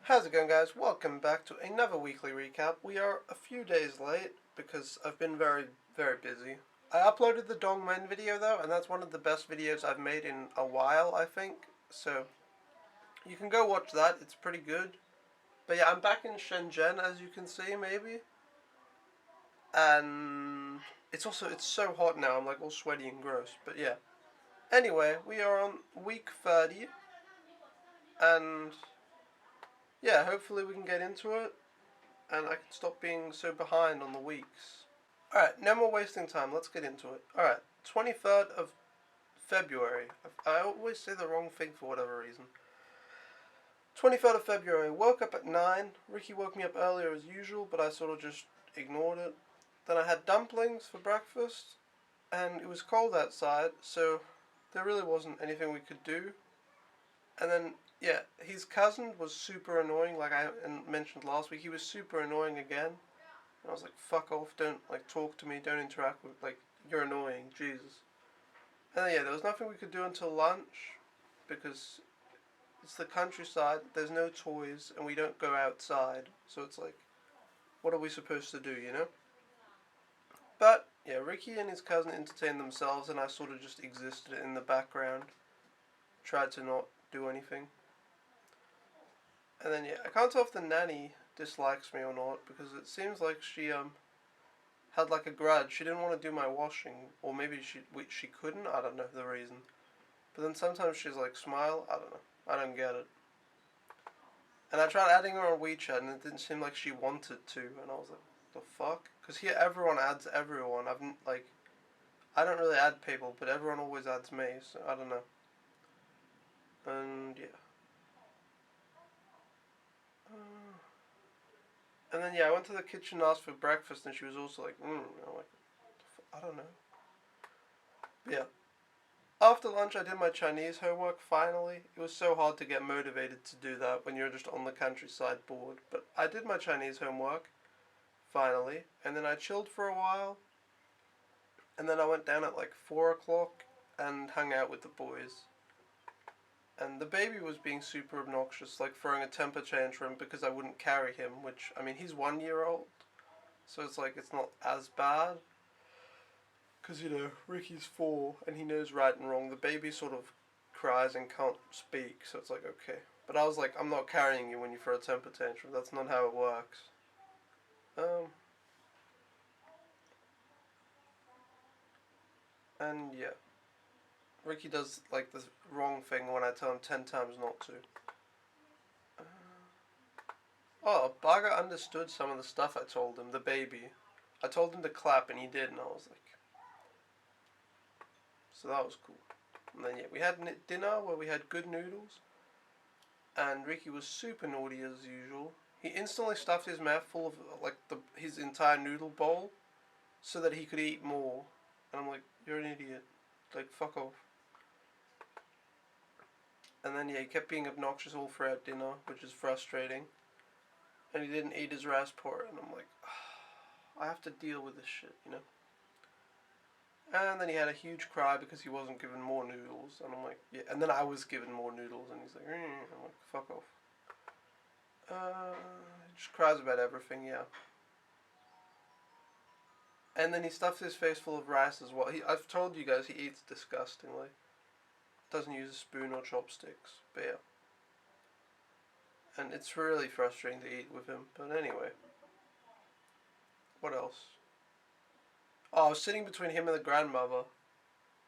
How's it going, guys? Welcome back to another weekly recap. We are a few days late because I've been very, very busy. I uploaded the Dongmen video though, and that's one of the best videos I've made in a while, I think. So, you can go watch that, it's pretty good. But yeah, I'm back in Shenzhen, as you can see, maybe. And it's so hot now, I'm like all sweaty and gross. But yeah. Anyway, we are on week 30. And yeah, hopefully we can get into it. And I can stop being so behind on the weeks. Alright, no more wasting time, let's get into it. Alright, 23rd of February. I always say the wrong thing for whatever reason. 23rd of February, woke up at 9. Ricky woke me up earlier as usual, but I sort of just ignored it. Then I had dumplings for breakfast, and it was cold outside, so there really wasn't anything we could do. And then, yeah, his cousin was super annoying, like I mentioned last week. He was super annoying again. And I was like, fuck off, don't, like, talk to me, don't interact with, like, you're annoying, Jesus. And then, yeah, there was nothing we could do until lunch, because it's the countryside, there's no toys, and we don't go outside. So it's like, what are we supposed to do, you know? But, yeah, Ricky and his cousin entertained themselves, and I sort of just existed in the background. Tried to not do anything. And then, yeah, I can't tell if the nanny dislikes me or not, because it seems like she had like a grudge. She didn't want to do my washing, or maybe she couldn't. I don't know the reason. But then sometimes she's like, smile. I don't know. I don't get it. And I tried adding her on WeChat, and it didn't seem like she wanted to. And I was like, the fuck? Because here everyone adds everyone. I don't really add people, but everyone always adds me. So I don't know. And yeah. And then yeah, I went to the kitchen, asked for breakfast, and she was also like, I'm like, I don't know. But yeah. After lunch, I did my Chinese homework, finally. It was so hard to get motivated to do that when you're just on the countryside bored. But I did my Chinese homework, finally. And then I chilled for a while. And then I went down at like 4 o'clock and hung out with the boys. And the baby was being super obnoxious, like throwing a temper tantrum because I wouldn't carry him, which, I mean, he's 1 year old. So it's like, it's not as bad. Because, you know, Ricky's 4 and he knows right and wrong. The baby sort of cries and can't speak, so it's like, okay. But I was like, I'm not carrying you when you throw a temper tantrum. That's not how it works. And yeah. Ricky does, like, the wrong thing when I tell him 10 times not to. Oh, Baga understood some of the stuff I told him, the baby. I told him to clap and he did, and I was like... So that was cool. And then, yeah, we had dinner where we had good noodles. And Ricky was super naughty as usual. He instantly stuffed his mouth full of, like, his entire noodle bowl so that he could eat more. And I'm like, you're an idiot. Like, fuck off. And then, yeah, he kept being obnoxious all throughout dinner, which is frustrating. And he didn't eat his rice porridge, and I'm like, I have to deal with this shit, you know? And then he had a huge cry because he wasn't given more noodles, and I'm like, yeah. And then I was given more noodles, and he's like, I'm like, fuck off. He just cries about everything, yeah. And then he stuffs his face full of rice as well. I've told you guys he eats disgustingly. Doesn't use a spoon or chopsticks, but yeah. And it's really frustrating to eat with him, but anyway. What else? Oh, I was sitting between him and the grandmother.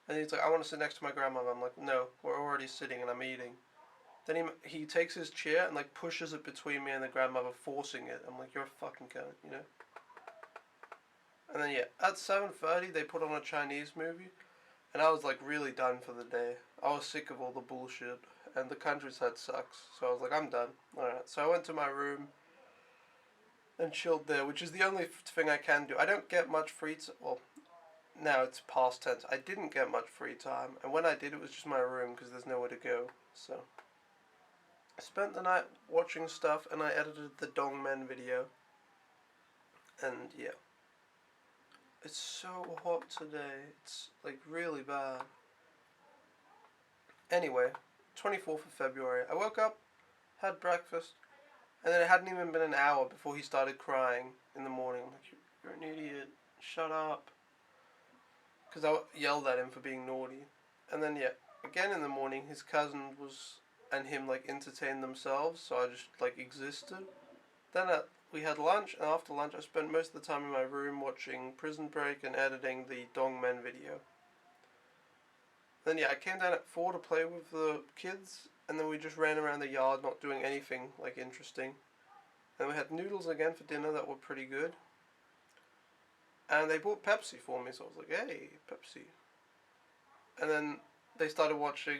And he's like, I want to sit next to my grandmother. I'm like, no, we're already sitting and I'm eating. Then he takes his chair and like pushes it between me and the grandmother, forcing it. I'm like, you're a fucking cunt, you know? And then yeah, at 7:30 they put on a Chinese movie. And I was like really done for the day. I was sick of all the bullshit. And the countryside sucks. So I was like, I'm done. Alright, so I went to my room and chilled there, which is the only thing I can do. I don't get much free time. Well, now it's past tense. I didn't get much free time, and when I did, it was just my room because there's nowhere to go. So I spent the night watching stuff, and I edited the Dongmen video. And yeah, it's so hot today. It's like really bad. Anyway, 24th of February. I woke up, had breakfast, And then it hadn't even been an hour before he started crying in the morning. I'm like, you're an idiot. Shut up. Because I yelled at him for being naughty. And then, yeah, again in the morning, his cousin was and him like entertained themselves, so I just like existed. Then we had lunch, and after lunch, I spent most of the time in my room watching Prison Break and editing the Dong Men video. Then, yeah, I came down at 4 to play with the kids, and then we just ran around the yard not doing anything like interesting. And we had noodles again for dinner that were pretty good. And they bought Pepsi for me, so I was like, hey, Pepsi. And then they started watching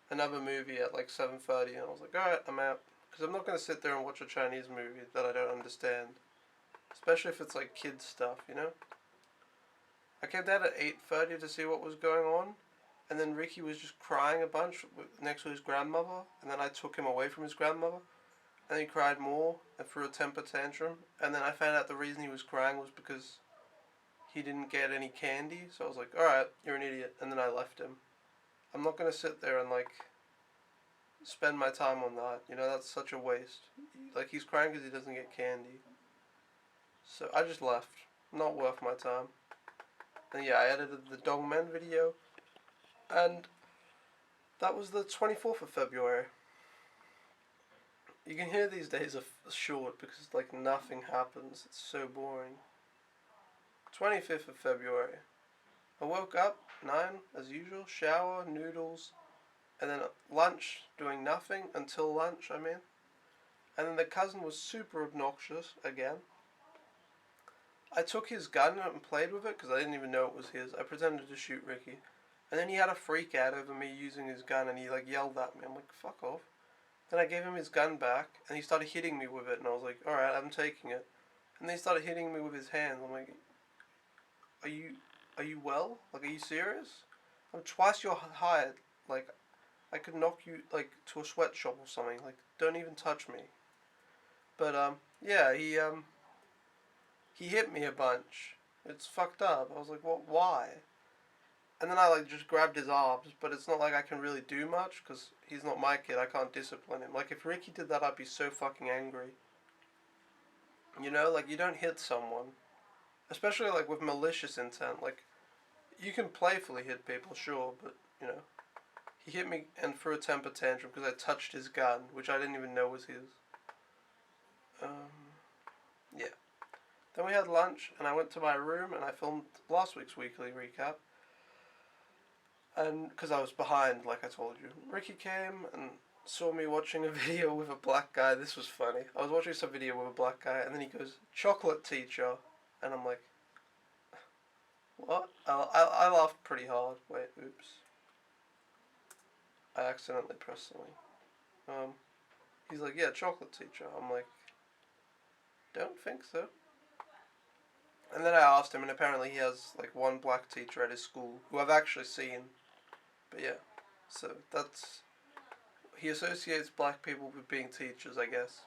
another movie at like 7:30, and I was like, alright, I'm out. Because I'm not going to sit there and watch a Chinese movie that I don't understand. Especially if it's like kids stuff, you know? I came down at 8:30 to see what was going on, and then Ricky was just crying a bunch next to his grandmother, and then I took him away from his grandmother, and he cried more and threw a temper tantrum, and then I found out the reason he was crying was because he didn't get any candy, so I was like, alright, you're an idiot, and then I left him. I'm not going to sit there and like spend my time on that, you know, that's such a waste. Like, he's crying because he doesn't get candy. So I just left. Not worth my time. And yeah, I edited the Dong Men video, and that was the 24th of February. You can hear these days are short because like nothing happens. It's so boring. 25th of February. I woke up 9 as usual, shower, noodles, and then lunch, doing nothing until lunch, I mean. And then the cousin was super obnoxious again. I took his gun and played with it because I didn't even know it was his. I pretended to shoot Ricky. And then he had a freak out over me using his gun, and he like yelled at me. I'm like, fuck off. Then I gave him his gun back, and he started hitting me with it, and I was like, alright, I'm taking it. And then he started hitting me with his hands. I'm like, are you well? Like, are you serious? I'm twice your height. Like, I could knock you, like, to a sweatshop or something. Like, don't even touch me. But, yeah, he hit me a bunch. It's fucked up. I was like, what, why? And then I, like, just grabbed his arms, but it's not like I can really do much, because he's not my kid. I can't discipline him. Like, if Ricky did that, I'd be so fucking angry. You know, like, you don't hit someone. Especially, like, with malicious intent. Like, you can playfully hit people, sure, but, you know. He hit me and threw a temper tantrum because I touched his gun, which I didn't even know was his. Yeah. Then we had lunch, and I went to my room, and I filmed last week's weekly recap. And because I was behind, like I told you. Ricky came and saw me watching a video with a black guy. This was funny. I was watching some video with a black guy, and then he goes, "Chocolate teacher." And I'm like, what? I laughed pretty hard. Wait, oops. I accidentally pressed something. He's like, yeah, chocolate teacher. I'm like, don't think so. And then I asked him, and apparently he has like one black teacher at his school who I've actually seen. But yeah, so that's, he associates black people with being teachers, I guess.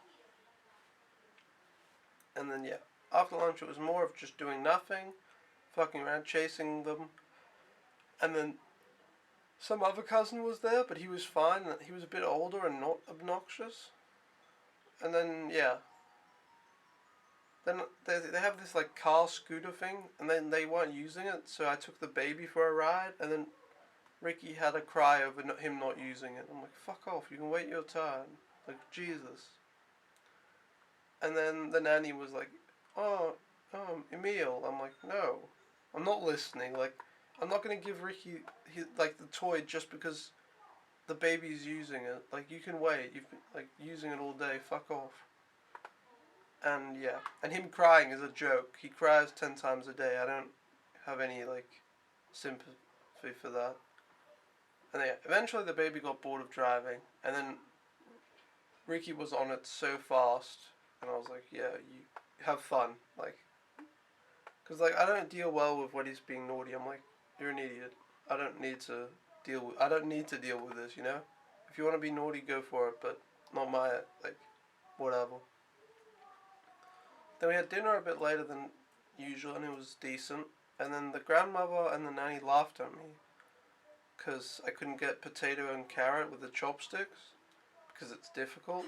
And then yeah, after lunch it was more of just doing nothing, fucking around, chasing them. And then some other cousin was there, but he was fine. He was a bit older and not obnoxious. And then yeah, then they have this like car scooter thing, and then they weren't using it, so I took the baby for a ride, and then Ricky had a cry over him not using it. I'm like, fuck off, you can wait your turn. Like, Jesus. And then the nanny was like, oh, Emil. I'm like, no, I'm not listening. Like, I'm not going to give Ricky like the toy just because the baby's using it. Like, you can wait. You've been like using it all day. Fuck off. And yeah, and him crying is a joke. He cries 10 times a day. I don't have any like sympathy for that. And yeah, eventually the baby got bored of driving, and then Ricky was on it so fast, and I was like, yeah, you have fun, like, cause like I don't deal well with when he's being naughty. I'm like, you're an idiot. I don't need to deal with this, you know. If you want to be naughty, go for it, but not my like, whatever. Then we had dinner a bit later than usual, and it was decent. And then the grandmother and the nanny laughed at me because I couldn't get potato and carrot with the chopsticks because it's difficult.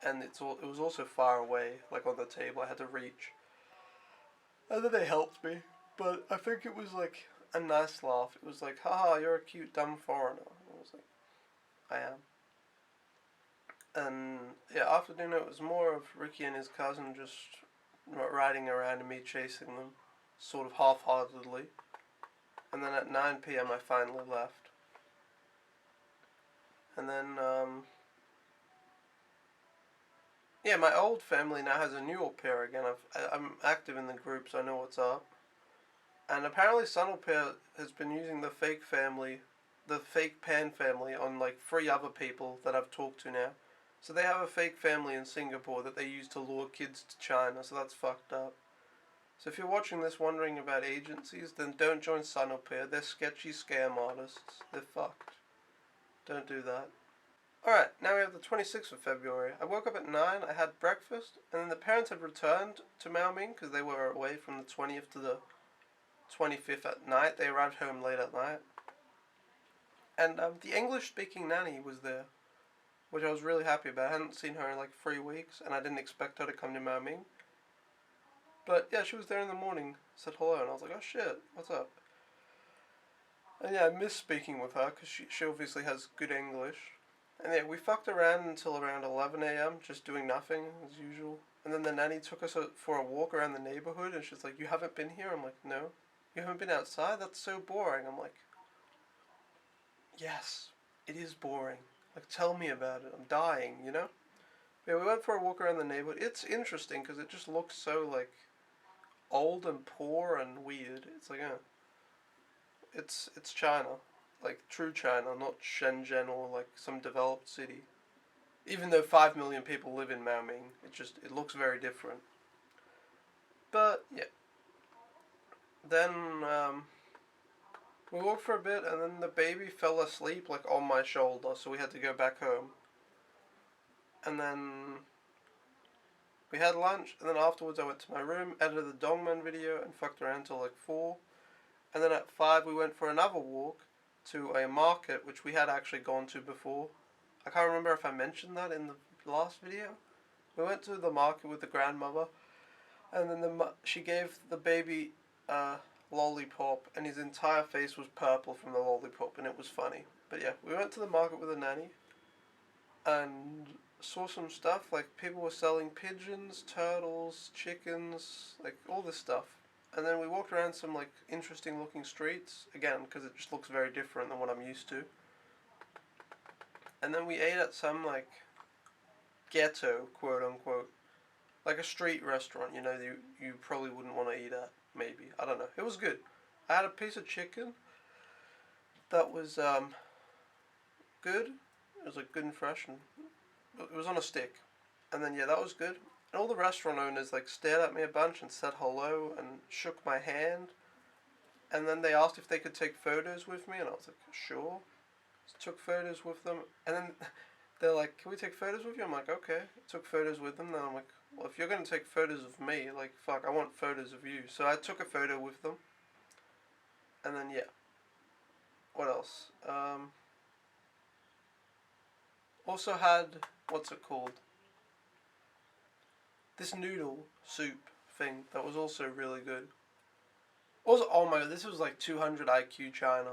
and it was also far away, like on the table. I had to reach, and then they helped me. But I think it was like a nice laugh. It was like, haha, you're a cute dumb foreigner. I was like, I am. And yeah, after dinner it was more of Ricky and his cousin just riding around and me chasing them, sort of half-heartedly. And then at 9 p.m. I finally left. And then, yeah, my old family now has a new au pair again. I'm active in the group, so I know what's up. And apparently Sun au pair has been using the fake Pan family on like 3 other people that I've talked to now. So they have a fake family in Singapore that they use to lure kids to China, so that's fucked up. So if you're watching this wondering about agencies, then don't join Sun au pair. They're sketchy scam artists. They're fucked. Don't do that. Alright, now we have the 26th of February. I woke up at 9, I had breakfast, and then the parents had returned to Maoming because they were away from the 20th to the 25th at night. They arrived home late at night. And the English-speaking nanny was there, which I was really happy about. I hadn't seen her in like 3 weeks, and I didn't expect her to come to Maoming. But yeah, she was there in the morning, said hello, and I was like, oh shit, what's up? And yeah, I miss speaking with her because she obviously has good English. And yeah, we fucked around until around 11 a.m. just doing nothing as usual. And then the nanny took us for a walk around the neighborhood, and she's like, you haven't been here? I'm like, no. You haven't been outside? That's so boring. I'm like, yes, it is boring. Like, tell me about it. I'm dying, you know? Yeah, we went for a walk around the neighborhood. It's interesting because it just looks so, like, old and poor and weird. It's like, it's China. Like, true China, not Shenzhen or, like, some developed city. Even though 5 million people live in Maoming, it looks very different. But, yeah. Then, we walked for a bit, and then the baby fell asleep, like, on my shoulder, so we had to go back home. And then we had lunch, and then afterwards I went to my room, edited the Dongman video, and fucked around till like 4. And then at 5 we went for another walk to a market, which we had actually gone to before. I can't remember if I mentioned that in the last video. We went to the market with the grandmother, and then she gave the baby a lollipop, and his entire face was purple from the lollipop, and it was funny. But yeah, we went to the market with the nanny, and saw some stuff, like people were selling pigeons, turtles, chickens, like all this stuff. And then we walked around some like interesting looking streets, again, because it just looks very different than what I'm used to. And then we ate at some like ghetto, quote unquote, like a street restaurant, you know, you probably wouldn't want to eat at, maybe. I don't know. It was good. I had a piece of chicken that was good. It was like good and fresh, and it was on a stick. And then yeah, that was good. And all the restaurant owners like stared at me a bunch and said hello and shook my hand. And then they asked if they could take photos with me, and I was like, sure. So took photos with them, and then they're like, can we take photos with you? I'm like, okay. Took photos with them. Then I'm like, well, if you're gonna take photos of me, like, fuck, I want photos of you. So I took a photo with them. And then yeah. What else? Also had, what's it called? This noodle soup thing that was also really good. Also, oh my god, this was like 200 IQ China.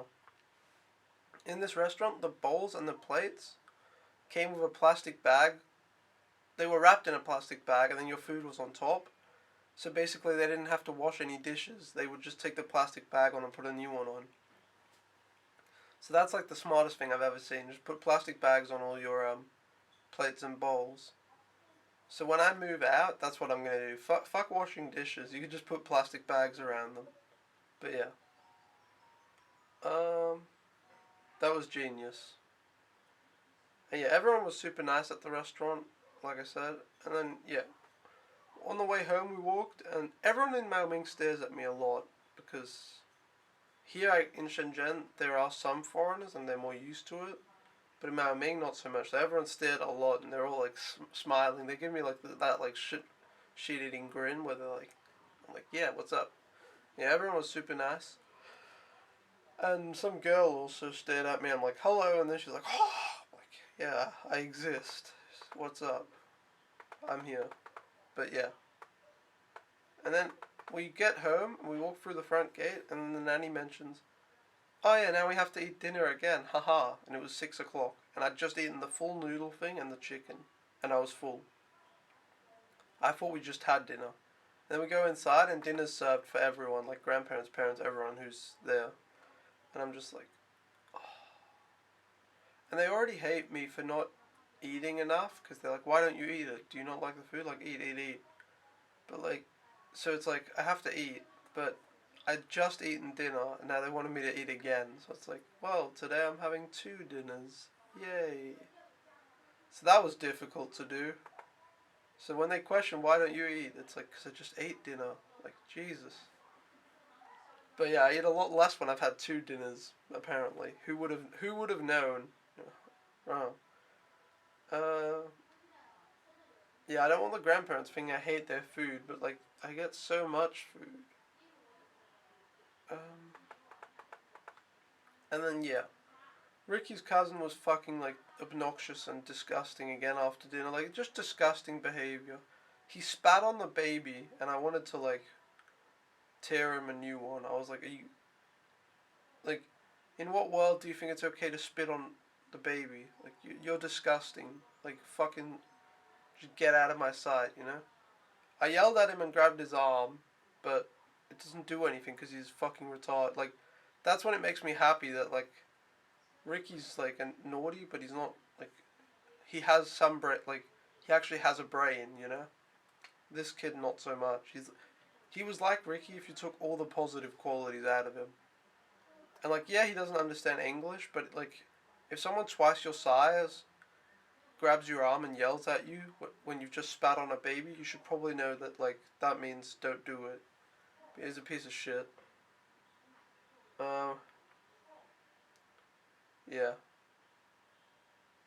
In this restaurant, the bowls and the plates came with a plastic bag. They were wrapped in a plastic bag, and then your food was on top. So basically, they didn't have to wash any dishes. They would just take the plastic bag on and put a new one on. So that's like the smartest thing I've ever seen. Just put plastic bags on all your plates and bowls. So when I move out, that's what I'm going to do. Fuck washing dishes. You could just put plastic bags around them. But yeah. That was genius. And yeah, everyone was super nice at the restaurant, like I said. And then, yeah. On the way home, we walked, and everyone in Maoming stares at me a lot, because here in Shenzhen, there are some foreigners, and they're more used to it. But in Maoming, not so much. So everyone stared a lot, and they're all like smiling. They give me like that like shit-eating grin where they're like, I'm like, yeah, what's up? Yeah, everyone was super nice. And some girl also stared at me. I'm like, hello, and then she's like, oh, I'm like, yeah, I exist. What's up? I'm here. But yeah. And then we get home, and we walk through the front gate, and then the nanny mentions, oh yeah, now we have to eat dinner again, haha. And it was 6 o'clock, and I'd just eaten the full noodle thing and the chicken, and I was full. I thought we just had dinner. And then we go inside, and dinner's served for everyone, like grandparents, parents, everyone who's there. And I'm just like, oh. And they already hate me for not eating enough, because they're like, why don't you eat it? Do you not like the food? Like, eat, eat, eat. But like, so it's like, I have to eat, but I'd just eaten dinner, and now they wanted me to eat again. So it's like, well, today I'm having 2 dinners. Yay. So that was difficult to do. So when they question, why don't you eat? It's like, because I just ate dinner. Like, Jesus. But yeah, I eat a lot less when I've had 2 dinners, apparently. Who would have known? Oh. Yeah, I don't want the grandparents thinking I hate their food, but like, I get so much food. Um, and then yeah, Ricky's cousin was fucking like obnoxious and disgusting again after dinner. Like, just disgusting behavior. He spat on the baby, and I wanted to like tear him a new one. I was like, are you like, in what world do you think it's okay to spit on the baby? Like, you're disgusting. Like, fucking, just get out of my sight, you know? I yelled at him and grabbed his arm, but it doesn't do anything because he's fucking retarded. Like, that's when it makes me happy that, like, Ricky's, like, a naughty, but he's not, like, he has some like, he actually has a brain, you know? This kid, not so much. He was like Ricky if you took all the positive qualities out of him. And, like, yeah, he doesn't understand English, but, like, if someone twice your size grabs your arm and yells at you when you've just spat on a baby, you should probably know that, like, that means don't do it. He's a piece of shit. Uh, yeah.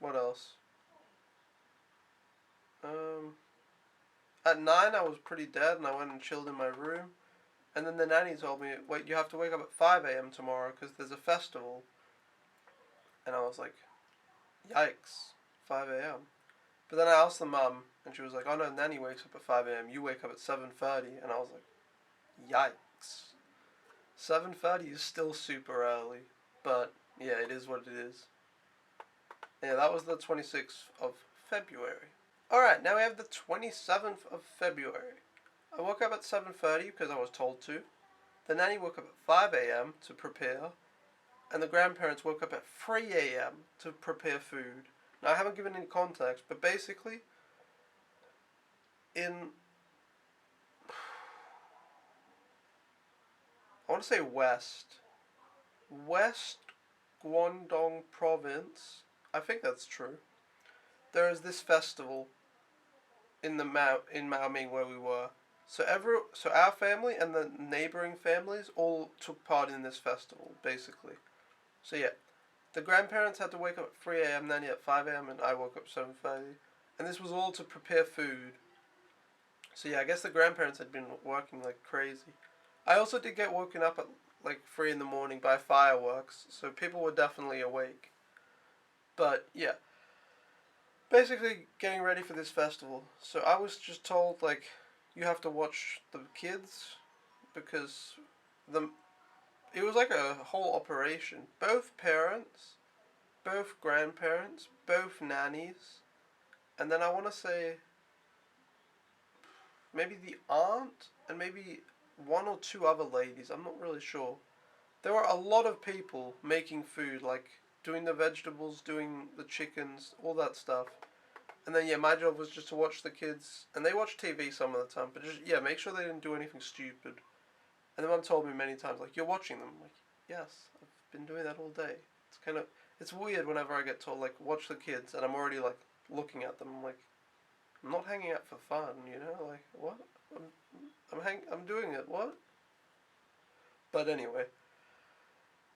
What else? Um, at 9 I was pretty dead, and I went and chilled in my room. And then the nanny told me, wait, you have to wake up at 5 a.m. tomorrow because there's a festival. And I was like, yikes, 5 a.m. But then I asked the mum, and she was like, oh no, nanny wakes up at 5 a.m. You wake up at 7:30. And I was like, yikes. 7:30 is still super early. But, yeah, it is what it is. Yeah, that was the 26th of February. Alright, now we have the 27th of February. I woke up at 7:30 because I was told to. The nanny woke up at 5 a.m. to prepare. And the grandparents woke up at 3 a.m. to prepare food. Now, I haven't given any context, but basically, in, I want to say West Guangdong province, I think that's true, there is this festival in Maoming where we were. So our family and the neighboring families all took part in this festival, basically. So yeah, the grandparents had to wake up at 3 a.m., nanny at 5 a.m., and I woke up 7:30. And this was all to prepare food. So yeah, I guess the grandparents had been working like crazy. I also did get woken up at like 3 in the morning by fireworks, so people were definitely awake. But yeah, basically getting ready for this festival. So I was just told, like, you have to watch the kids because the it was like a whole operation. Both parents, both grandparents, both nannies, and then I want to say maybe the aunt and maybe one or two other ladies. I'm not really sure. There were a lot of people making food, like doing the vegetables, doing the chickens, all that stuff. And then yeah, my job was just to watch the kids, and they watch TV some of the time, but just yeah, make sure they didn't do anything stupid. And the mum told me many times, like, you're watching them. I'm like, yes, I've been doing that all day. It's weird whenever I get told, like, watch the kids, and I'm already, like, looking at them. I'm like, I'm not hanging out for fun, you know? Like, what? I'm doing it, what? But anyway,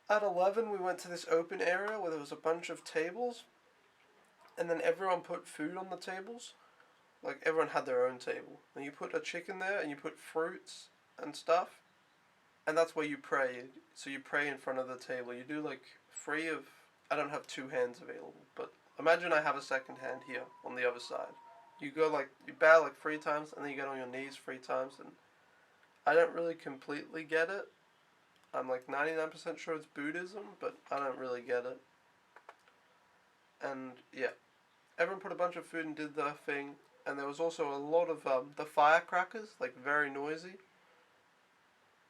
at 11 we went to this open area where there was a bunch of tables, and then everyone put food on the tables. Like, everyone had their own table. And you put a chicken there, and you put fruits and stuff, and that's where you pray. So you pray in front of the table. You do like three of. I don't have two hands available, but imagine I have a second hand here on the other side. You go like, you bow like 3 times and then you get on your knees 3 times, and I don't really completely get it. I'm like 99% sure it's Buddhism, but I don't really get it. And yeah, everyone put a bunch of food and did their thing, and there was also a lot of the firecrackers, like very noisy.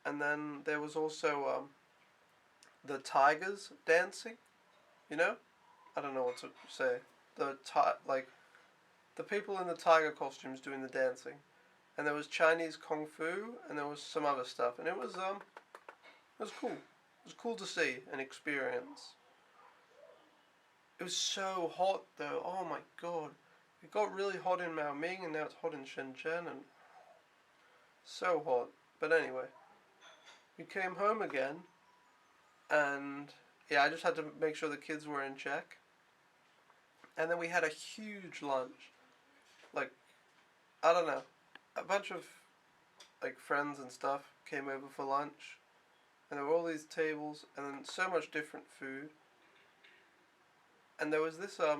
And then there was also the tigers dancing. You know, I don't know what to say. Like the people in the tiger costumes doing the dancing, and there was Chinese kung fu, and there was some other stuff, and it was cool. It was cool to see and experience. It was so hot though. Oh my god. It got really hot in Maoming and now it's hot in Shenzhen and so hot. But anyway, we came home again and yeah, I just had to make sure the kids were in check. And then we had a huge lunch. Like, I don't know. A bunch of like friends and stuff came over for lunch. And there were all these tables and then so much different food. And there was this I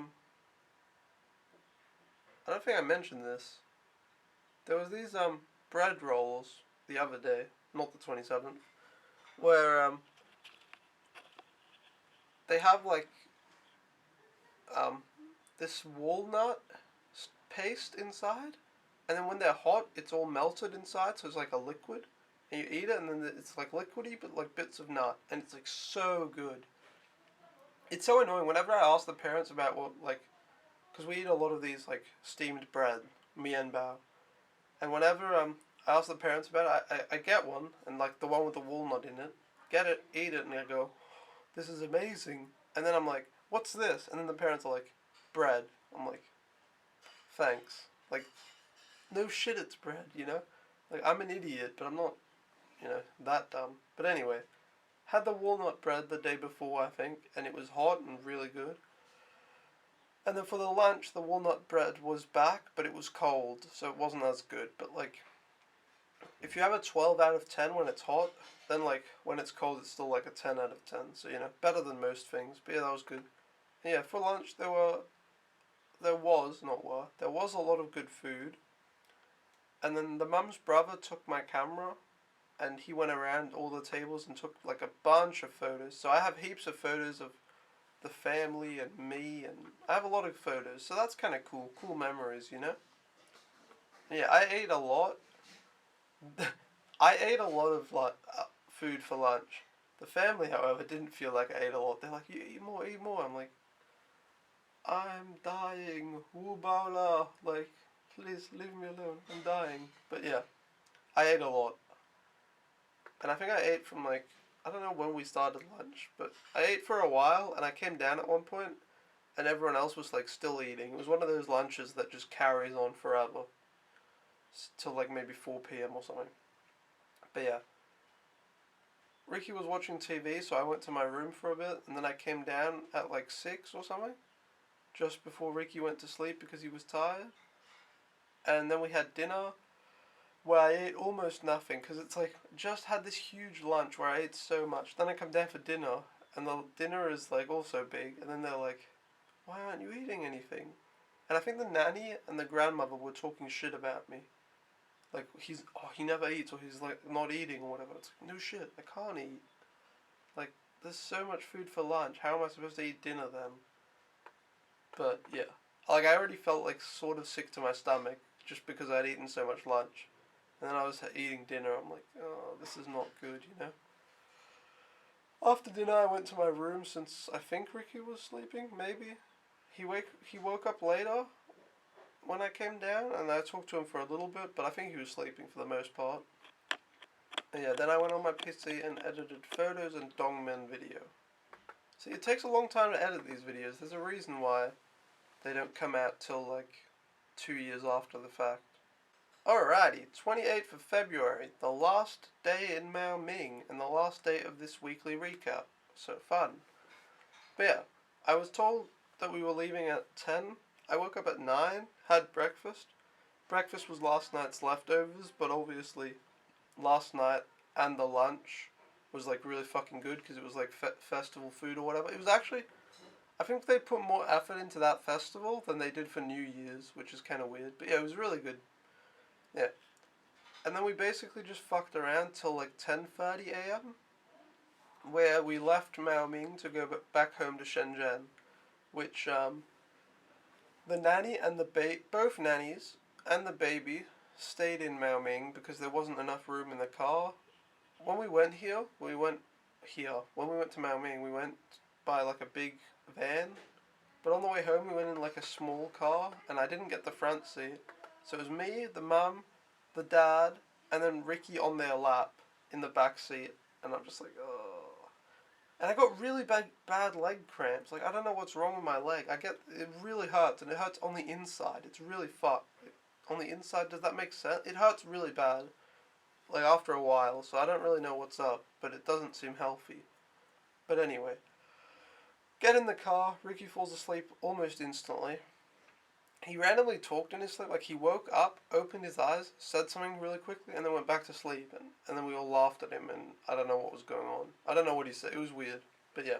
don't think I mentioned this. There was these bread rolls the other day, not the 27th, where they have like um this walnut paste inside, and then when they're hot, it's all melted inside, so it's like a liquid, and you eat it, and then it's like liquidy, but like bits of nut, and it's like so good. It's so annoying whenever I ask the parents about what like, because we eat a lot of these like steamed bread, mian bao, and whenever I ask the parents about it, I get one, and like the one with the walnut in it, get it, eat it, and I go, this is amazing. And then I'm like, what's this? And then the parents are like, bread. I'm like, thanks. Like, no shit, it's bread, you know? Like, I'm an idiot, but I'm not, that dumb. But anyway, had the walnut bread the day before, I think, and it was hot and really good. And then for the lunch, the walnut bread was back, but it was cold, so it wasn't as good. But like, if you have a 12 out of 10 when it's hot, then like when it's cold, it's still like a 10 out of 10. So better than most things. But yeah, that was good. And yeah, for lunch there was a lot of good food. And then the mum's brother took my camera, and he went around all the tables and took like a bunch of photos. So I have heaps of photos of the family and me, and I have a lot of photos. So that's kind of cool. Cool memories. Yeah, I ate a lot. I ate a lot of like food for lunch. The family, however, didn't feel like I ate a lot. They're like, "You eat more, eat more." I'm like, "I'm dying, woobala." Like, please leave me alone. I'm dying. But yeah, I ate a lot, and I think I ate from like, I don't know when we started lunch, but I ate for a while, and I came down at one point, and everyone else was like still eating. It was one of those lunches that just carries on forever, till like maybe 4 p.m. or something. But yeah, Ricky was watching TV, so I went to my room for a bit, and then I came down at like 6 or something, just before Ricky went to sleep because he was tired. And then we had dinner, where I ate almost nothing, because it's like, just had this huge lunch where I ate so much. Then I come down for dinner, and the dinner is like also big, and then they're like, why aren't you eating anything? And I think the nanny and the grandmother were talking shit about me. Like, he never eats, or he's like not eating or whatever. It's like, no shit, I can't eat. Like, there's so much food for lunch. How am I supposed to eat dinner then? But yeah, like I already felt like sort of sick to my stomach just because I'd eaten so much lunch, and then I was eating dinner. I'm like, oh, this is not good. After dinner, I went to my room since I think Ricky was sleeping. Maybe he woke up later when I came down, and I talked to him for a little bit, but I think he was sleeping for the most part. And yeah, then I went on my PC and edited photos and Dongmen video. See, it takes a long time to edit these videos. There's a reason why they don't come out till like 2 years after the fact. Alrighty, 28th of February, the last day in Maoming and the last day of this weekly recap. So fun. But yeah, I was told that we were leaving at 10. I woke up at 9, had breakfast. Breakfast was last night's leftovers, but obviously last night and the lunch was like really fucking good because it was like festival food or whatever. It was actually, I think they put more effort into that festival than they did for New Year's, which is kind of weird. But yeah, it was really good. Yeah. And then we basically just fucked around till like 10:30 a.m., where we left Maoming to go back home to Shenzhen, which the nanny and both nannies and the baby stayed in Maoming because there wasn't enough room in the car. When we went here, when we went to Maoming, we went by like a big van, but on the way home we went in like a small car, and I didn't get the front seat. So it was me, the mum, the dad, and then Ricky on their lap in the back seat, and I'm just like, oh. And I got really bad leg cramps. Like, I don't know what's wrong with my leg. It really hurts, and it hurts on the inside. It's really fucked. On the inside, does that make sense? It hurts really bad, like after a while, so I don't really know what's up, but it doesn't seem healthy. But anyway, get in the car, Ricky falls asleep almost instantly. He randomly talked in his sleep, like he woke up, opened his eyes, said something really quickly, and then went back to sleep, and then we all laughed at him, and I don't know what was going on. I don't know what he said, it was weird, but yeah.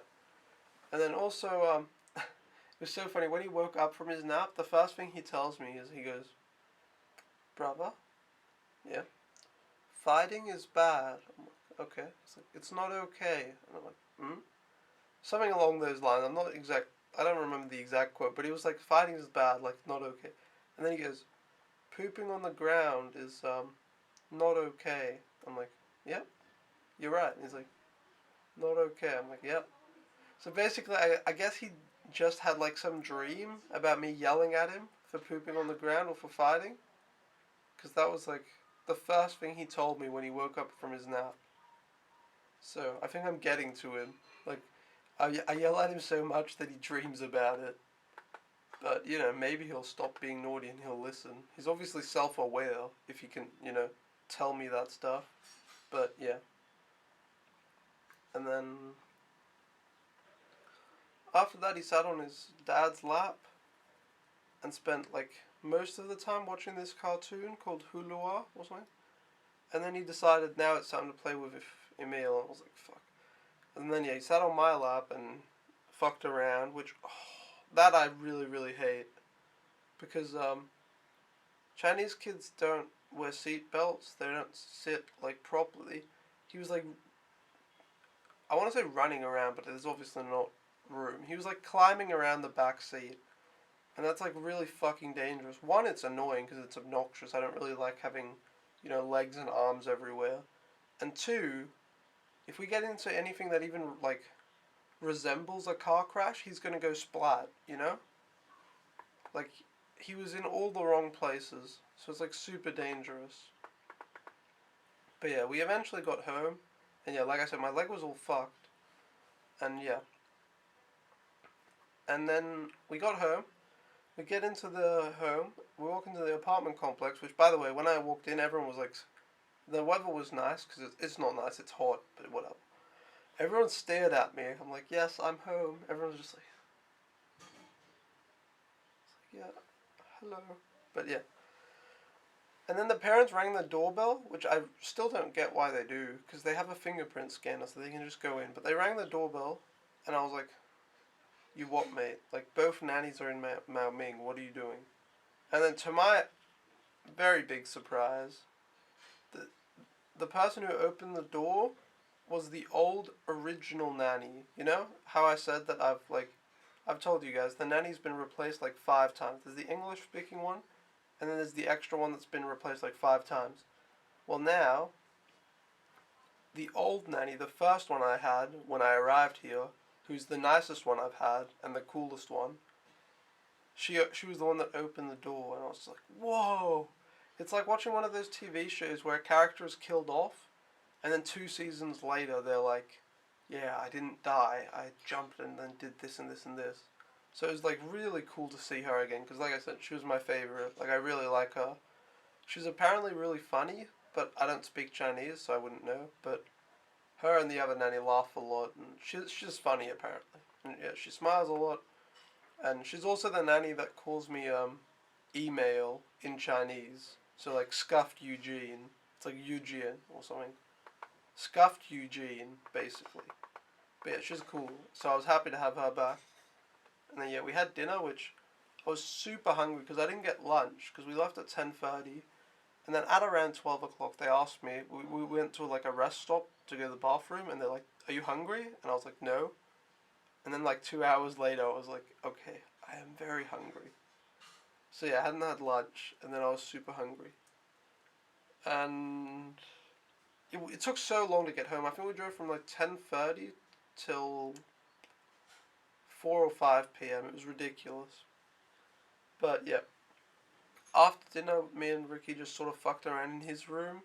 And then also, it was so funny, when he woke up from his nap, the first thing he tells me is, he goes, "Brother, yeah, fighting is bad." I'm like, okay. It's not okay. And I'm like, hmm? Something along those lines. I don't remember the exact quote, but he was like, fighting is bad, like, not okay. And then he goes, pooping on the ground is, not okay. I'm like, yep, you're right. And he's like, not okay. I'm like, yep. So basically, I guess he just had like some dream about me yelling at him for pooping on the ground or for fighting. Because that was like the first thing he told me when he woke up from his nap. So I think I'm getting to him. Like, I yell at him so much that he dreams about it. But, maybe he'll stop being naughty and he'll listen. He's obviously self-aware if he can, tell me that stuff. But, yeah. And then, after that, he sat on his dad's lap and spent, like, most of the time watching this cartoon called Hulua or something. And then he decided now it's time to play with Emil. I was like, fuck. And then, yeah, he sat on my lap and fucked around, which, that I really, really hate. Because, Chinese kids don't wear seat belts. They don't sit, like, properly. He was, like, I want to say running around, but there's obviously not room. He was, like, climbing around the back seat. And that's, like, really fucking dangerous. One, it's annoying because it's obnoxious. I don't really like having, legs and arms everywhere. And two, if we get into anything that even, like, resembles a car crash, he's gonna go splat, Like, he was in all the wrong places, so it's, like, super dangerous. But yeah, we eventually got home, and yeah, like I said, my leg was all fucked, and yeah. And then we got home, we get into the home, we walk into the apartment complex, which, by the way, when I walked in, everyone was like, the weather was nice, because it's not nice, it's hot, but whatever. Everyone stared at me. I'm like, yes, I'm home. Everyone's just like, yeah, hello. But yeah. And then the parents rang the doorbell, which I still don't get why they do, because they have a fingerprint scanner so they can just go in. But they rang the doorbell, and I was like, you what, mate? Like, both nannies are in Maoming. What are you doing? And then to my very big surprise, the person who opened the door was the old original nanny. You know how I said that I've told you guys, the nanny's been replaced like 5 times. There's the English speaking one, and then there's the extra one that's been replaced like 5 times. Well, now, the old nanny, the first one I had when I arrived here, who's the nicest one I've had and the coolest one, she was the one that opened the door, and I was like, whoa! It's like watching one of those TV shows where a character is killed off, and then 2 seasons later they're like, yeah, I didn't die, I jumped and then did this and this and this. So it was like really cool to see her again, because like I said, she was my favorite. Like, I really like her. She's apparently really funny, but I don't speak Chinese, so I wouldn't know. But her and the other nanny laugh a lot, and she's funny apparently. And yeah, she smiles a lot. And she's also the nanny that calls me email in Chinese. So like scuffed Eugene. It's like Eugene or something. Scuffed Eugene, basically. But yeah, she's cool. So I was happy to have her back. And then yeah, we had dinner, which I was super hungry because I didn't get lunch because we left at 10:30. And then at around 12 o'clock, they asked me, we went to like a rest stop to go to the bathroom, and they're like, "Are you hungry?" And I was like, "No." And then like 2 hours later, I was like, "Okay, I am very hungry." So yeah, I hadn't had lunch, and then I was super hungry. And it took so long to get home. I think we drove from like 10:30 till 4 or 5 p.m. It was ridiculous. But yeah, after dinner, me and Ricky just sort of fucked around in his room,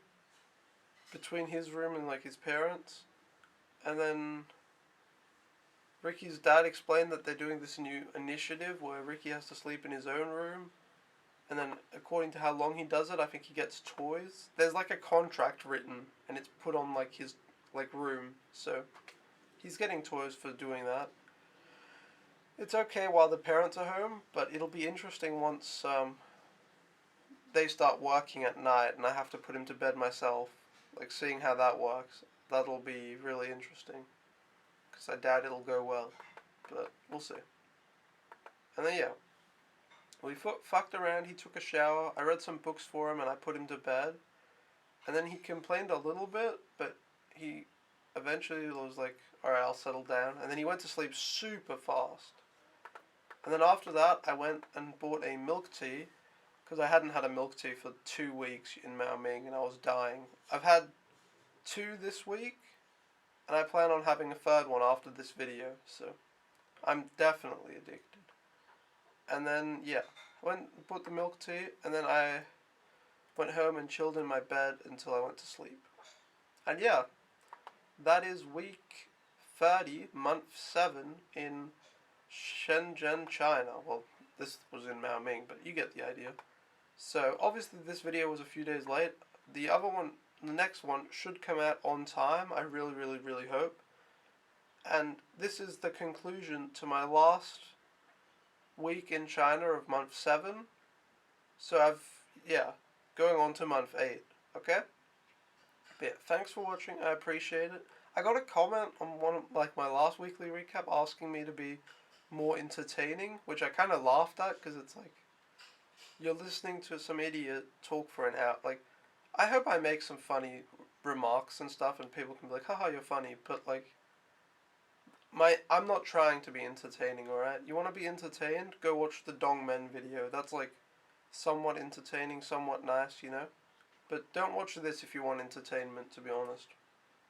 between his room and like his parents. And then Ricky's dad explained that they're doing this new initiative where Ricky has to sleep in his own room. And then, according to how long he does it, I think he gets toys. There's like a contract written, and it's put on like his like room. So he's getting toys for doing that. It's okay while the parents are home, but it'll be interesting once they start working at night and I have to put him to bed myself. Like seeing how that works. That'll be really interesting. Because I doubt it'll go well. But we'll see. And then yeah. We fucked around, he took a shower, I read some books for him and I put him to bed. And then he complained a little bit, but he eventually was like, "Alright, I'll settle down." And then he went to sleep super fast. And then after that, I went and bought a milk tea, because I hadn't had a milk tea for 2 weeks in Maoming and I was dying. I've had 2 this week, and I plan on having a third one after this video, so I'm definitely addicted. And then, yeah, I went and bought the milk tea, and then I went home and chilled in my bed until I went to sleep. And yeah, that is week 30, month 7 in Shenzhen, China. Well, this was in Maoming, but you get the idea. So, obviously this video was a few days late. The other one, the next one, should come out on time, I really, really, really hope. And this is the conclusion to my last week in China of month 7. So going on to month 8, okay? But yeah, thanks for watching, I appreciate it. I got a comment on one of, like, my last weekly recap asking me to be more entertaining, which I kind of laughed at, because it's like, you're listening to some idiot talk for an hour. Like, I hope I make some funny remarks and stuff, and people can be like, "Haha, you're funny," but like, I'm not trying to be entertaining, alright? You want to be entertained? Go watch the Dong Men video. That's like somewhat entertaining, somewhat nice, you know? But don't watch this if you want entertainment, to be honest.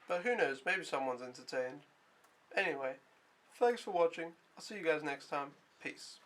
But who knows, maybe someone's entertained. Anyway, thanks for watching. I'll see you guys next time. Peace.